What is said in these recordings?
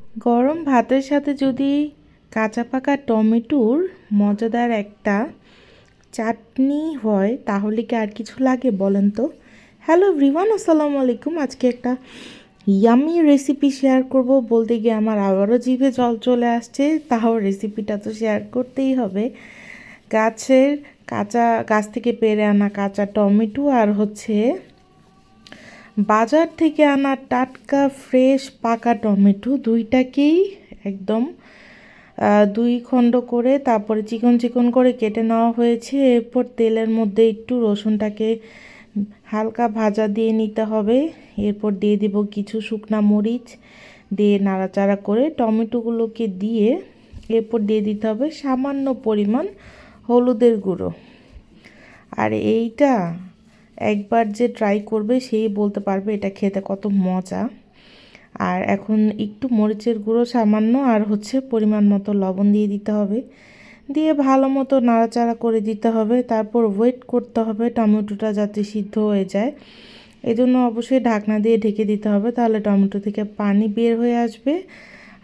গরম ভাতের সাথে যদি কাঁচা পাকা টমেটোর মজাদার একটা চাটনি হয় তাহলে কি আর কিছু লাগে বলেন তো। হ্যালো এভরিওয়ান, আসসালামু আলাইকুম। আজকে একটা ইয়ামি রেসিপি শেয়ার করব। বলতে গিয়ে আমার আবারও জিভে জল চলে আসছে, তাও রেসিপিটা তো শেয়ার করতেই হবে। গাছের গাছ থেকে পেড়ে আনা কাঁচা টমেটো আর হচ্ছে বাজার থেকে আনা টাটকা ফ্রেশ পাকা টমেটো, দুইটাকেই একদম দুই খণ্ড করে তারপরে চিকন চিকন করে কেটে নেওয়া হয়েছে। এরপর তেলের মধ্যে একটু রসুনটাকে হালকা ভাজা দিয়ে নিতে হবে। এরপর দিয়ে দিব কিছু শুকনা মরিচ, দিয়ে নাড়াচাড়া করে টমেটোগুলোকে দিয়ে এরপর দিয়ে দিতে হবে সামান্য পরিমাণ হলুদের গুঁড়ো। আর এইটা একবার যে ট্রাই করবে সেই বলতে পারবে এটা খেতে কত মজা। আর এখন একটু মরিচের গুঁড়ো সামান্য আর হচ্ছে পরিমাণ মতো লবণ দিয়ে দিতে হবে, দিয়ে ভালো মতো নাড়াচাড়া করে দিতে হবে। তারপর ওয়েট করতে হবে টমেটোটা যাতে সিদ্ধ হয়ে যায়। এই জন্য অবশ্যই ঢাকনা দিয়ে ঢেকে দিতে হবে, তাহলে টমেটো থেকে পানি বের হয়ে আসবে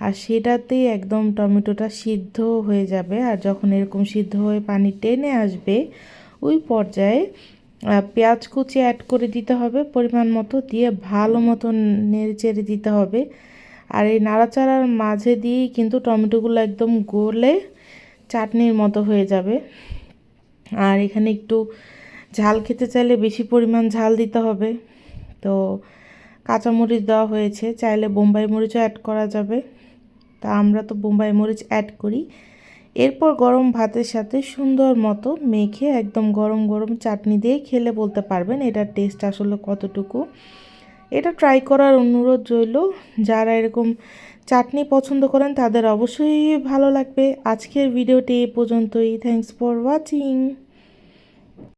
আর সেটাতেই একদম টমেটোটা সিদ্ধ হয়ে যাবে। আর যখন এরকম সিদ্ধ হয়ে পানি টেনে আসবে ওই পর্যায়ে পেঁয়াজ কুচি অ্যাড করে দিতে হবে পরিমাণ মতো, দিয়ে ভালো মতো নেড়ে চেড়ে দিতে হবে। আর এই নাড়াচাড়ার মাঝে দিয়েই কিন্তু টমেটোগুলো একদম গলে চাটনির মতো হয়ে যাবে। আর এখানে একটু ঝাল খেতে চাইলে বেশি পরিমাণ ঝাল দিতে হবে। তো কাঁচামরিচ দেওয়া হয়েছে, চাইলে বোম্বাই মরিচও অ্যাড করা যাবে, তা আমরা তো বোম্বাই মরিচ অ্যাড করি। এরপর গরম ভাতের সাথে সুন্দর মতো মেখে একদম গরম গরম চাটনি দিয়ে খেলে বলতে পারবেন এটার টেস্ট আসলে কতটুকু। এটা ট্রাই করার অনুরোধ রইল। যারা এরকম চাটনি পছন্দ করেন তাদের অবশ্যই ভালো লাগবে। আজকের ভিডিওটি এ পর্যন্তই। Thanks for watching.